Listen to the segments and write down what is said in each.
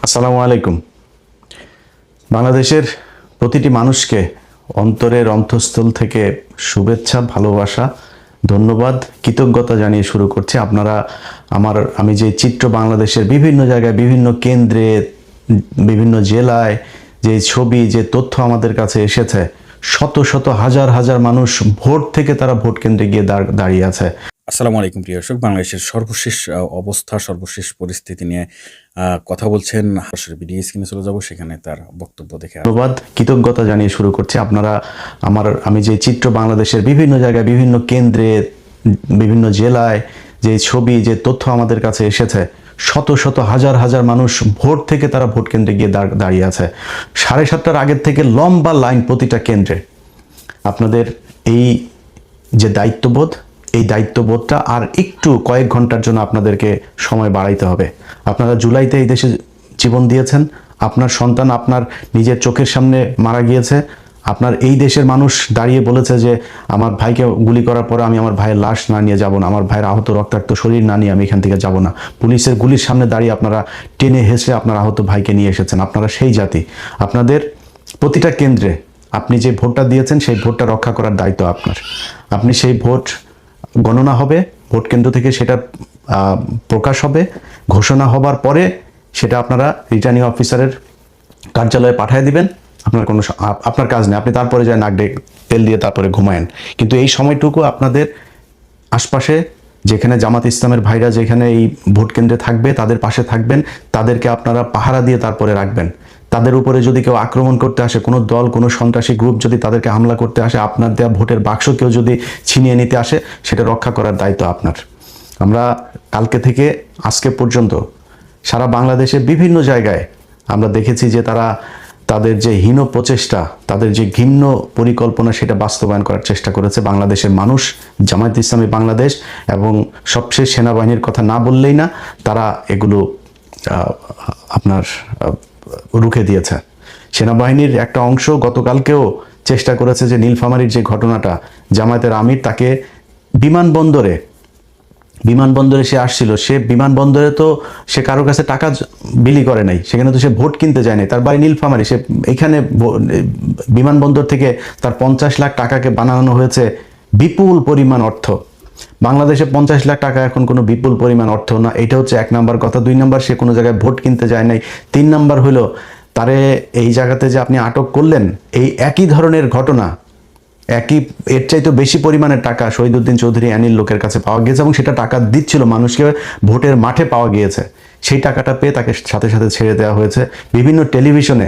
আসসালামু আলাইকুম। বাংলাদেশের প্রতিটি মানুষকে অন্তরের অন্তঃস্থল থেকে শুভেচ্ছা, ভালোবাসা, ধন্যবাদ, কৃতজ্ঞতা জানিয়ে শুরু করছি। আমি যে চিত্র বাংলাদেশের বিভিন্ন জায়গায়, বিভিন্ন কেন্দ্রে, বিভিন্ন জেলায় যে ছবি, যে তথ্য আমাদের কাছে এসেছে, শত শত হাজার হাজার মানুষ ভোট থেকে তারা ভোট কেন্দ্রে গিয়ে দাঁড়িয়ে আছে। আসসালামু আলাইকুম প্রিয় দর্শক, বাংলাদেশের সর্বশেষ অবস্থা, সর্বশেষ পরিস্থিতি নিয়ে কথা বলছেন। সরাসরি ভিডিও স্ক্রিনে চলে যাব, সেখানে তার বক্তব্য দেখে ধন্যবাদ, কৃতজ্ঞতা জানিয়ে শুরু করছি। আমি যে চিত্র বাংলাদেশের বিভিন্ন জায়গায়, বিভিন্ন কেন্দ্রে, বিভিন্ন জেলায় যে ছবি, যে তথ্য আমাদের কাছে এসেছে, শত শত হাজার হাজার মানুষ ভোট থেকে তারা ভোট কেন্দ্রে গিয়ে দাঁড়িয়ে আছে। 7:30টার আগের থেকে লম্বা লাইন প্রতিটা কেন্দ্রে। আপনাদের এই যে দায়িত্ববোধ, এই দায়িত্ববোধটা আর একটু কয়েক ঘন্টার জন্য আপনাদেরকে সময় বাড়াইতে হবে। আপনারা জুলাইতে এই দেশে জীবন দিয়েছেন, আপনার সন্তান আপনার নিজের চোখের সামনে মারা গিয়েছে, আপনার এই দেশের মানুষ দাঁড়িয়ে বলেছে যে আমার ভাইকে গুলি করার পরে আমি আমার ভাইয়ের লাশ না নিয়ে যাব না, আমার ভাইয়ের আহত রক্তাক্ত শরীর না নিয়ে আমি এখান থেকে যাব না। পুলিশের গুলির সামনে দাঁড়িয়ে আপনারা টেনে হেসে আপনার আহত ভাইকে নিয়ে এসেছেন। আপনারা সেই জাতি। আপনাদের প্রতিটা কেন্দ্রে আপনি যে ভোটটা দিয়েছেন, সেই ভোটটা রক্ষা করার দায়িত্ব আপনার। আপনি সেই ভোট গণনা হবে, ভোট কেন্দ্র থেকে সেটা প্রকাশ হবে, ঘোষণা হবার পরে সেটা আপনারা রিটার্নিং অফিসারের কার্যালয়ে পাঠিয়ে দিবেন। আপনার কাজ নেই, আপনি তারপরে যায় নাক ডেকে তেল দিয়ে তারপরে ঘুমায়েন। কিন্তু এই সময়টুকু আপনাদের আশপাশে যেখানে জামাত ইসলামের ভাইরা যেখানে এই ভোট কেন্দ্রে থাকবে, তাদের পাশে থাকবেন, তাদেরকে আপনারা পাহারা দিয়ে তারপরে রাখবেন। তাদের উপরে যদি কেউ আক্রমণ করতে আসে, কোনো দল, কোনো সন্ত্রাসী গ্রুপ যদি তাদেরকে হামলা করতে আসে, আপনার দেওয়া ভোটের বাক্স কেউ যদি ছিনিয়ে নিতে আসে, সেটা রক্ষা করার দায়িত্ব আপনার। আমরা কালকে থেকে আজকে পর্যন্ত সারা বাংলাদেশের বিভিন্ন জায়গায় আমরা দেখেছি যে তাদের যে হীন প্রচেষ্টা, তাদের যে ঘৃণ্য পরিকল্পনা, সেটা বাস্তবায়ন করার চেষ্টা করেছে বাংলাদেশের মানুষ, জামায়াত ইসলামী বাংলাদেশ এবং সবশেষ সেনাবাহিনীর কথা না বললেই না, তারা এগুলো রুখে দিয়েছে। সেনাবাহিনীর একটা অংশ গতকালকেও চেষ্টা করেছে যে নীলফামারীর যে ঘটনাটা, জামায়াতের আমির তাকে বিমানবন্দরে সে আসছিল, সে বিমানবন্দরে তো সে কারোর কাছে টাকা বিলি করে নাই, সেখানে তো সে ভোট কিনতে যায় নাই, তার বাড়ি নীলফামারী, সে এখানে বিমানবন্দর থেকে তার 50 লাখ টাকাকে বানানো হয়েছে বিপুল পরিমাণ অর্থ। বাংলাদেশে 50 লাখ টাকা এখন কোনো বিপুল পরিমাণ অর্থ না। এটা হচ্ছে 1 নাম্বার কথা। 2 নাম্বার, সে কোনো জায়গায় ভোট কিনতে যায় নাই। 3 নাম্বার হলো, তারে এই জায়গাতে যে আপনি আটক করলেন, এই একই ধরনের ঘটনা, এর চাইতে বেশি পরিমাণের টাকা শহীদউদ্দিন চৌধুরী অ্যানির লোকের কাছে পাওয়া গিয়েছে এবং সেটা টাকা দিচ্ছিল মানুষকে, ভোটের মাঠে পাওয়া গিয়েছে। সেই টাকাটা পেয়ে তাকে সাথে সাথে ছেড়ে দেওয়া হয়েছে। বিভিন্ন টেলিভিশনে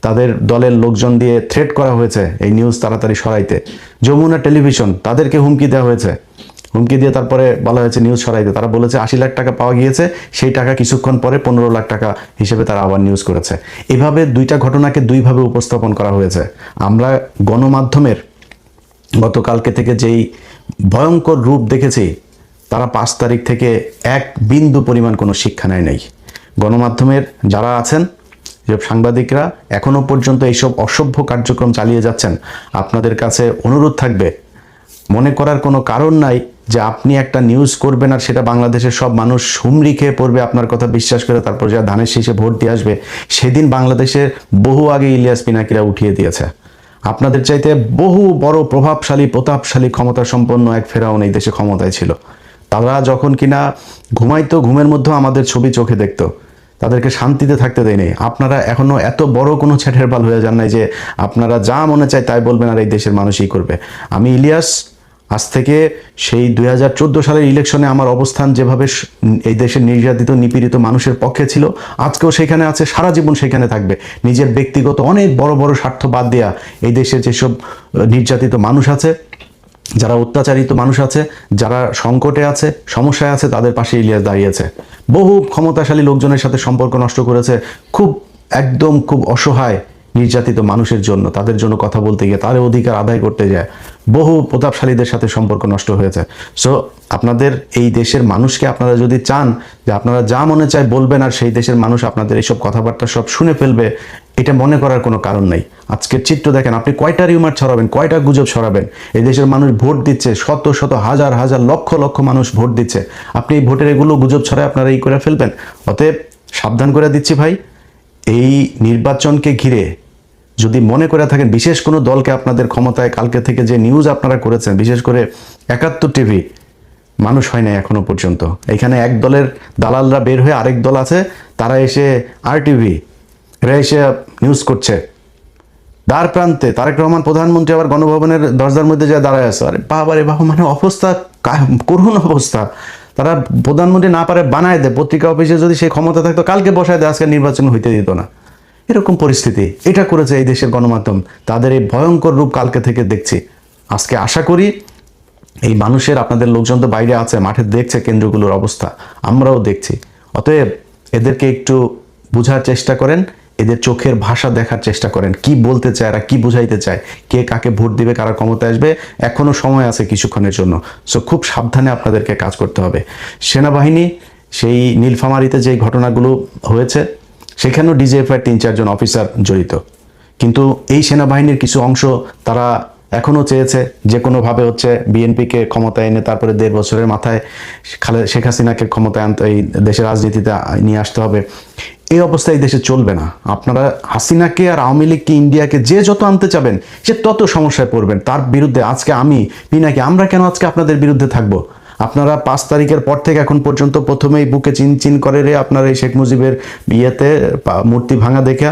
তাদের দলের লোকজন দিয়ে থ্রেট করা হয়েছে এই নিউজ তাড়াতাড়ি সরাইতে। যমুনা টেলিভিশন, তাদেরকে হুমকি দেওয়া হয়েছে, হুমকি দিয়ে তারপরে বলা হয়েছে নিউজ সরাইতে। তারা বলেছে 80 লাখ টাকা পাওয়া গিয়েছে, সেই টাকা কিছুক্ষণ পরে 15 লাখ টাকা হিসেবে তারা আবার নিউজ করেছে। এভাবে দুইটা ঘটনাকে দুইভাবে উপস্থাপন করা হয়েছে। আমরা গণমাধ্যমের গতকালকে থেকে যেই ভয়ঙ্কর রূপ দেখেছি, তারা 5 তারিখ থেকে 1 বিন্দু পরিমাণ কোনো শিক্ষা নেয় নাই। গণমাধ্যমের যারা আছেন, যে সাংবাদিকরা এখনো পর্যন্ত এইসব অসভ্য কার্যক্রম চালিয়ে যাচ্ছেন, আপনাদের কাছে অনুরোধ থাকবে, মনে করার কোনো কারণ নাই যে আপনি একটা নিউজ করবেন আর সেটা বাংলাদেশের সব মানুষ হুমড়ি খেয়ে পড়বে আপনার কথা বিশ্বাস করে, তারপর যা ধানের শীষে ভোট দিয়ে আসবে। সেদিন বাংলাদেশের বহু আগে ইলিয়াস পিনাকিরা উঠিয়ে দিয়েছে। আপনাদের চাইতে বহু বড় প্রতাপশালী ক্ষমতা সম্পন্ন এক ফেরাউন এই দেশে ক্ষমতায় ছিল। তারা যখন কিনা ঘুমাইতো, ঘুমের মধ্যেও আমাদের ছবি চোখে দেখতো, তাদেরকে শান্তিতে থাকতে দেয়নি। আপনারা এখনো এত বড় কোনো ছেটের পাল হয়ে যান নাই যে আপনারা যা মনে চায় তাই বলবেন আর এই দেশের মানুষই করবে। আমি ইলিয়াস আজ থেকে সেই 2014 সালের ইলেকশনে আমার অবস্থান যেভাবে এই দেশের নির্যাতিত নিপীড়িত মানুষের পক্ষে ছিল, আজকেও সেখানে আছে, সারা জীবন সেখানে থাকবে। নিজের ব্যক্তিগত অনেক বড় বড় স্বার্থ বাদ দেয়া এই দেশের যেসব নির্যাতিত মানুষ আছে, যারা অত্যাচারিত মানুষ আছে, যারা সংকটে আছে, সমস্যায় আছে, তাদের পাশে ইলিয়াস দাঁড়িয়েছে। বহু ক্ষমতাশালী লোকজনের সাথে সম্পর্ক নষ্ট করেছে, খুব অসহায় নির্যাতিত মানুষের জন্য, তাদের জন্য কথা বলতে গিয়ে, তাদের অধিকার আদায় করতে যায় বহু প্রতাপশালীদের সাথে সম্পর্ক নষ্ট হয়েছে। সো আপনাদের এই দেশের মানুষকে আপনারা যদি চান যে আপনারা যা মনে চায় বলবেন আর সেই দেশের মানুষ আপনাদের এইসব কথাবার্তা সব শুনে ফেলবে, এটা মনে করার কোনো কারণ নেই। আজকের চিত্র দেখেন, আপনি কয়টা রিউমার ছড়াবেন, কয়টা গুজব ছড়াবেন? এই দেশের মানুষ ভোট দিচ্ছে, শত শত হাজার হাজার লক্ষ লক্ষ মানুষ ভোট দিচ্ছে। আপনি এই ভোটের এগুলো গুজব ছড়ায় আপনারা করে ফেলবেন। অতএব সাবধান করে দিচ্ছি ভাই, এই নির্বাচনকে ঘিরে যদি মনে করে থাকেন বিশেষ কোনো দলকে আপনাদের ক্ষমতায় কালকে থেকে যে নিউজ আপনারা করেছেন, বিশেষ করে 71 টিভি, মানুষ হয় না এখনো পর্যন্ত। এখানে এক দলের দালালরা বের হয়ে আরেক দল আছে, তারা এসে RTV, এরা এসে নিউজ করছে। দ্বার প্রান্তে তারেক রহমান প্রধানমন্ত্রী আবার গণভবনের দরজার মধ্যে যা দাঁড়ায় আছে। আরে বাবা রে বাবা, মানে অবস্থা করুণ অবস্থা। তারা প্রধানমন্ত্রী না পারে বানায় দেয়, পত্রিকা অফিসে যদি সেই ক্ষমতা থাকতো কালকে বসায় দেয়, আজকে নির্বাচন হইতে দিত না। এরকম পরিস্থিতি এটা করেছে এই দেশের গণমাধ্যম। তাদের এই ভয়ঙ্কর রূপ কালকে থেকে দেখছি। আজকে আশা করি এই মানুষের, আপনাদের লোকজন তো বাইরে আছে, মাঠে দেখছে কেন্দ্রগুলোর অবস্থা, আমরাও দেখছি। অতএব এদেরকে একটু বোঝার চেষ্টা করেন, এদের চোখের ভাষা দেখার চেষ্টা করেন, কি বলতে চায় এরা, কি বুঝাইতে চায়, কে কাকে ভোট দিবে, কারা ক্ষমতায় আসবে। এখনো সময় আছে কিছুক্ষণের জন্য। সো খুব সাবধানে আপনাদেরকে কাজ করতে হবে। সেনাবাহিনী সেই নীলফামারীতে যে ঘটনাগুলো হয়েছে, সেখানেও DGFI 3-4 জন অফিসার জড়িত। কিন্তু এই সেনাবাহিনীর কিছু অংশ তারা এখনো চেয়েছে যে কোনোভাবে হচ্ছে বিএনপিকে ক্ষমতায় এনে তারপরে 1.5 বছরের মাথায় শেখ হাসিনাকে ক্ষমতায় আনতে, এই দেশের রাজনীতিতে নিয়ে আসতে হবে। এই অবস্থায় এই দেশে চলবে না। আপনারা হাসিনাকে আর আওয়ামী লীগকে, ইন্ডিয়াকে যে যত আনতে চাবেন, সে তত সমস্যায় পড়বেন। তার বিরুদ্ধে আজকে আমি পিনাকি, আমরা কেন আজকে আপনাদের বিরুদ্ধে থাকবো? আপনারা 5 তারিখের পর থেকে এখন পর্যন্ত প্রথমেই বুকে চিন চিন করে রে আপনার এই শেখ মুজিবের বিয়েতে মূর্তি ভাঙা দেখা,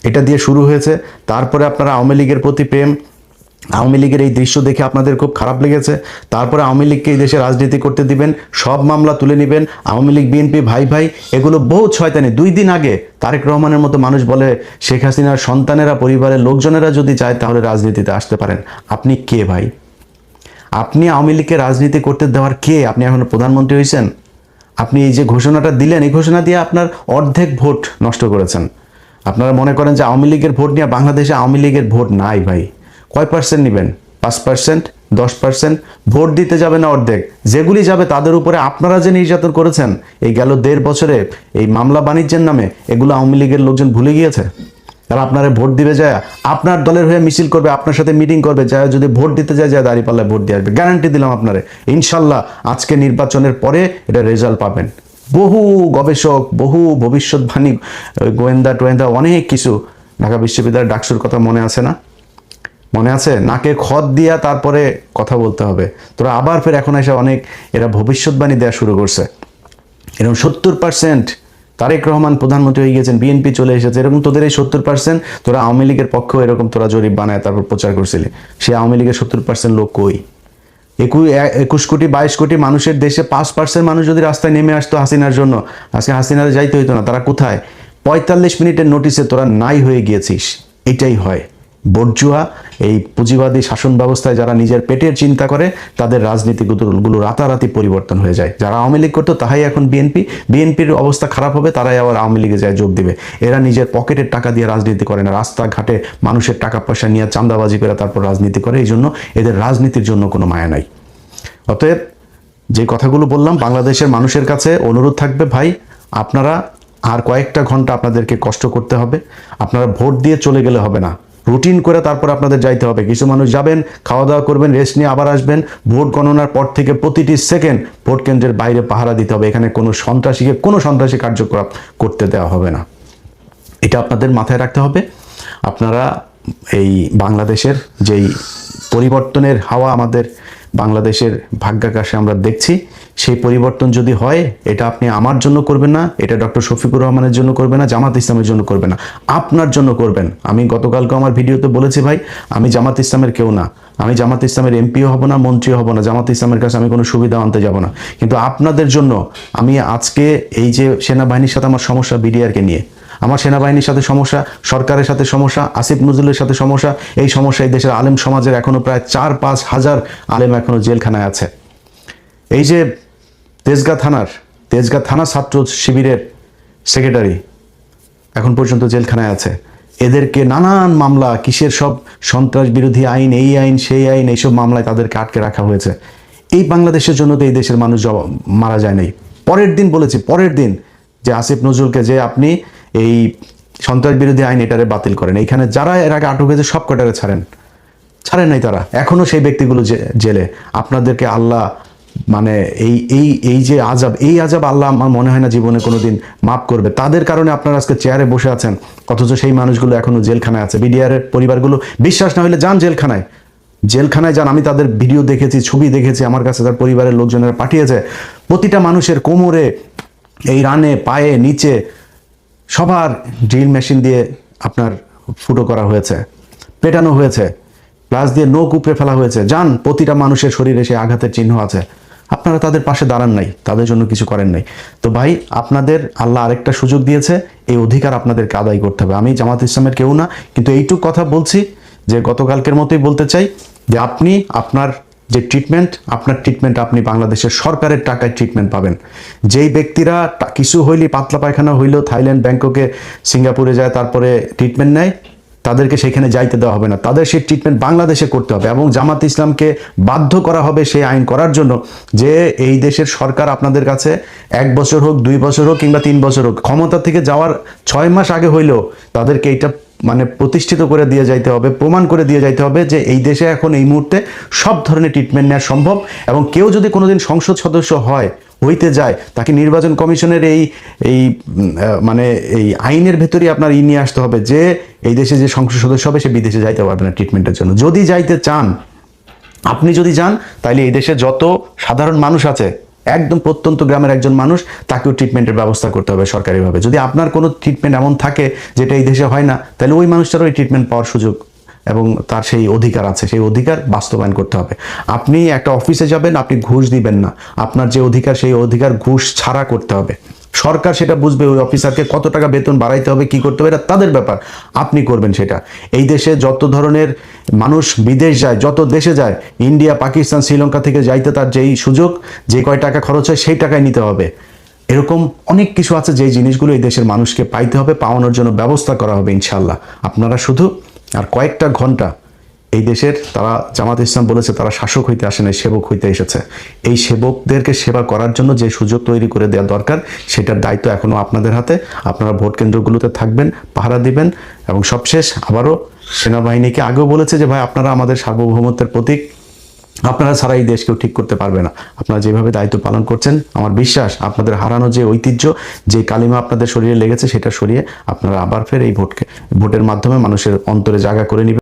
এটা দিয়ে শুরু হয়েছে। তারপরে আপনারা আওয়ামী লীগের প্রতি প্রেম, আওয়ামী লীগের এই দৃশ্য দেখে আপনাদের খুব খারাপ লেগেছে। তারপরে আওয়ামী লীগকে এই দেশে রাজনীতি করতে দিবেন, সব মামলা তুলে নেবেন। আওয়ামী লীগ বিএনপি ভাই ভাই, এগুলো বহু শয়তানি। 2 দিন আগে তারেক রহমানের মতো মানুষ বলে শেখ হাসিনার সন্তানেরা, পরিবারের লোকজনেরা যদি চায় তাহলে রাজনীতিতে আসতে পারেন। আপনি কে ভাই? আপনি আওয়ামী লীগকে রাজনীতি করতে দেওয়ার কে? আপনি এখন প্রধানমন্ত্রী হয়েছেন। আপনি এই যে ঘোষণাটা দিলেন, এই ঘোষণা দিয়ে আপনার অর্ধেক ভোট নষ্ট করেছেন। আপনারা মনে করেন যে আওয়ামী লীগের ভোট নিয়ে, বাংলাদেশে আওয়ামী লীগের ভোট নাই ভাই। কয় পার্সেন্ট নেবেন? 5%, 10%? ভোট দিতে যাবে না অর্ধেক। যেগুলি যাবে তাদের উপরে আপনারা যে নির্যাতন করেছেন এই গেল 1.5 বছরে, এই মামলা বাণিজ্যের নামে, এগুলো আওয়ামী লীগের লোকজন ভুলে গিয়েছে। তারা আপনারা ভোট দিবে যায়, আপনার দলের হয়ে মিছিল করবে, আপনার সাথে মিটিং করবে, যায় যদি ভোট দিতে যায় দাঁড়িপাল্লায় ভোট দিয়ে আসবে। গ্যারান্টি দিলাম আপনারে। ইনশাল্লাহ আজকে নির্বাচনের পরে এটা রেজাল্ট পাবেন। বহু গবেষক, বহু ভবিষ্যৎবাণী, গোয়েন্দা টোয়েন্দা, অনেক কিছু, ঢাকা বিশ্ববিদ্যালয়ের ডাকসুর কথা মনে আছে না? মনে আছে? নাকে খত দিয়া তারপরে কথা বলতে হবে। তোরা আবার ফের এখন এসে অনেক এরা ভবিষ্যৎবাণী দেওয়া শুরু করছে। এরকম 70% তারেক রহমান প্রধানমন্ত্রী হয়ে গেছেন, বিএনপি চলে এসেছে, এরকম তোদের এই 70% তোরা আওয়ামী লীগের পক্ষেও এরকম তোরা জরিপ বানায় তারপর প্রচার করছিলি। সে আওয়ামী লীগের 70% লোক কই? 21 কোটি 22 কোটি মানুষের দেশে 5% মানুষ যদি রাস্তায় নেমে আসতো হাসিনার জন্য, আজকে হাসিনার যাইতে হইতো না। তারা কোথায়? 45 মিনিটের নোটিসে তোরা নাই হয়ে গিয়েছিস। এটাই হয় বর্জুয়া। এই পুঁজিবাদী শাসন ব্যবস্থায় যারা নিজের পেটের চিন্তা করে, তাদের রাজনীতিগুলো রাতারাতি পরিবর্তন হয়ে যায়। যারা আওয়ামী লীগ করতো তাহাই এখন বিএনপির অবস্থা খারাপ হবে, তারাই আবার আওয়ামী লীগে যায় যোগ দিবে। এরা নিজের পকেটের টাকা দিয়ে রাজনীতি করে না, রাস্তাঘাটে মানুষের টাকা পয়সা নিয়ে চাঁদাবাজি করে তারপর রাজনীতি করে। এই জন্য এদের রাজনীতির জন্য কোনো মায়া নাই। অতএব যে কথাগুলো বললাম, বাংলাদেশের মানুষের কাছে অনুরোধ থাকবে, ভাই আপনারা আর কয়েকটা ঘন্টা আপনাদেরকে কষ্ট করতে হবে। আপনারা ভোট দিয়ে চলে গেলে হবে না, রুটিন করে তারপর আপনাদের যাইতে হবে। কিছু মানুষ যাবেন, খাওয়া দাওয়া করবেন, রেস্ট নিয়ে আবার আসবেন। ভোট গণনার পর থেকে প্রতিটি সেকেন্ড ভোট কেন্দ্রের বাইরে পাহারা দিতে হবে। এখানে কোনো সন্ত্রাসী কার্যকলাপ করতে দেওয়া হবে না। এটা আপনাদের মাথায় রাখতে হবে। আপনারা এই বাংলাদেশের যেই পরিবর্তনের হাওয়া আমাদের বাংলাদেশের ভাগ্যাকাশে আমরা দেখছি, সেই পরিবর্তন যদি হয়, এটা আপনি আমার জন্য করবেন না, এটা ডক্টর শফিকুর রহমানের জন্য করবেন না, জামাত ইসলামের জন্য করবেন না, আপনার জন্য করবেন। আমি গতকালকে আমার ভিডিওতে বলেছি, ভাই আমি জামাত ইসলামের কেউ না, আমি জামাত ইসলামের এমপিও হব না, মন্ত্রীও হব না, জামাত ইসলামের কাছে আমি কোনো সুবিধা আনতে যাব না। কিন্তু আপনাদের জন্য আমি আজকে এই যে সেনাবাহিনীর সাথে আমার সমস্যা, বিডিআরকে নিয়ে আমার সেনাবাহিনীর সাথে সমস্যা, সরকারের সাথে সমস্যা, আসিফ নজরুলের সাথে সমস্যা, এই সমস্যা এই দেশের আলেম সমাজের এখনো প্রায় 4-5 হাজার আলেম এখনো জেলখানায় আছে। এই যে তেজগাঁ থানা ছাত্র শিবিরের সেক্রেটারি এখন পর্যন্ত জেলখানায় আছে। এদেরকে নানান মামলা, কিসের সব সন্ত্রাস বিরোধী আইন, এই আইন সেই আইন, এইসব মামলায় তাদেরকে আটকে রাখা হয়েছে। এই বাংলাদেশের জন্য তো এই দেশের মানুষ মারা যায় নাই। পরের দিন যে আসিফ নজরুলকে যে আপনি এই সন্ত্রাস বিরোধী আইন এটারে বাতিল করেন, এইখানে যারা এর আগে আটক হয়েছে সব কটারে ছাড়েন নাই তারা, এখনো সেই ব্যক্তিগুলো জেলে। আপনাদেরকে আল্লাহ মানে এই যে আযাব, এই আযাব আল্লাহ আমার মনে হয় না জীবনে কোনোদিন মাফ করবে। তাদের কারণে আপনারা আজকে চেয়ারে বসে আছেন, অথচ সেই মানুষগুলো এখনো জেলখানায় আছে। বিডিআর এর পরিবারগুলো বিশ্বাস না হলে যান জেলখানায়, জেলখানায় যান। আমি তাদের ভিডিও দেখেছি, ছবি দেখেছি, আমার কাছে তার পরিবারের লোকজনেরা পাঠিয়েছে। প্রতিটা মানুষের কোমরে, এই রানে, পায়ে, নিচে সবার ড্রিল মেশিন দিয়ে আপনার ফুটো করা হয়েছে, পেটানো হয়েছে, প্লাস দিয়ে নখ উপড়ে ফেলা হয়েছে। যান, প্রতিটা মানুষের শরীরে সেই আঘাতের চিহ্ন আছে। আপনারা তাদের পাশে দাঁড়ান নাই, তাদের জন্য কিছু করেন নাই। তো ভাই, আপনাদের আল্লাহ আরেকটা সুযোগ দিয়েছে, এই অধিকার আপনাদেরকে আদায় করতে হবে। আমি জামাত ইসলামের কেউ না, কিন্তু এইটুকু কথা বলছি যে গতকালকের মতোই বলতে চাই যে আপনি আপনার যে ট্রিটমেন্ট, আপনার ট্রিটমেন্ট আপনি বাংলাদেশের সরকারের টাকায় ট্রিটমেন্ট পাবেন। যেই ব্যক্তিরা কিছু হইলে, পাতলা পায়খানা হইলেও থাইল্যান্ড, ব্যাংককে, সিঙ্গাপুরে যায়, তারপরে ট্রিটমেন্ট নেয়, তাদেরকে সেখানে যাইতে দেওয়া হবে না, তাদের সেই ট্রিটমেন্ট বাংলাদেশে করতে হবে। এবং জামাত ইসলামকে বাধ্য করা হবে সেই আইন করার জন্য যে এই দেশের সরকার আপনাদের কাছে 1 বছর হোক, 2 বছর হোক, কিংবা 3 বছর হোক, ক্ষমতা থেকে যাওয়ার 6 মাস আগে হইলেও তাদেরকে এইটা মানে প্রতিষ্ঠিত করে দিয়ে যাইতে হবে, প্রমাণ করে দিয়ে যাইতে হবে যে এই দেশে এখন এই মুহূর্তে সব ধরনের ট্রিটমেন্ট নেওয়া সম্ভব। এবং কেউ যদি কোনোদিন সংসদ সদস্য হইতে যায়, তাকে নির্বাচন কমিশনের মানে এই আইনের ভেতরেই আপনার নিয়ে আসতে হবে যে এই দেশে যে সংসদ সদস্য হবে সে বিদেশে যাইতে পারবে না ট্রিটমেন্টের জন্য। যদি যাইতে চান, আপনি যদি যান, তাহলে এই দেশে যত সাধারণ মানুষ আছে, একদম প্রত্যন্ত গ্রামের একজন মানুষ, তাকেও ট্রিটমেন্টের ব্যবস্থা করতে হবে সরকারিভাবে। যদি আপনার কোনো ট্রিটমেন্ট এমন থাকে যেটা এই দেশে হয় না, তাহলে ওই মানুষটারও এই ট্রিটমেন্ট পাওয়ার সুযোগ এবং তার সেই অধিকার আছে, সেই অধিকার বাস্তবায়ন করতে হবে। আপনি একটা অফিসে যাবেন, আপনি ঘুষ দিবেন না, আপনার যে অধিকার সেই অধিকার ঘুষ ছাড়া করতে হবে। সরকার সেটা বুঝবে, ওই অফিসারকে কত টাকা বেতন বাড়াইতে হবে, কি করতে হবে, এটা তাদের ব্যাপার, আপনি করবেন সেটা। এই দেশে যত ধরনের মানুষ বিদেশ যায়, যত দেশে যায়, ইন্ডিয়া, পাকিস্তান, শ্রীলঙ্কা থেকে যাইতে তার যেই সুযোগ, যে কয় টাকা খরচ হয় সেই টাকায় নিতে হবে। এরকম অনেক কিছু আছে যেই জিনিসগুলো এই দেশের মানুষকে পাইতে হবে, পাওয়ানোর জন্য ব্যবস্থা করা হবে ইনশাল্লাহ। আপনারা শুধু আর কয়েকটা ঘন্টা, এই দেশের, তারা জামাত ইসলাম বলেছে তারা শাসক হইতে আসে না, সেবক হইতে এসেছে। এই সেবকদেরকে সেবা করার জন্য যে সুযোগ তৈরি করে দেওয়া দরকার, সেটার দায়িত্ব এখনো আপনাদের হাতে। আপনারা ভোট কেন্দ্রগুলোতে থাকবেন, পাহারা দিবেন। এবং সবশেষ আবারও সেনাবাহিনীকে আগেও বলেছে যে ভাই, আপনারা আমাদের সার্বভৌমত্বের প্রতীক, আপনারা ছাড়া এই দেশ কেউ ঠিক করতে পারবে না। আপনারা যেভাবে দায়িত্ব পালন করছেন, আমার বিশ্বাস আপনাদের হারানো যে ঐতিহ্য, যে কালিমা আপনাদের শরীরে লেগেছে, সেটা সরিয়ে আপনারা আবার ফের এই ভোটের মাধ্যমে মানুষের অন্তরে জায়গা করে নেবেন।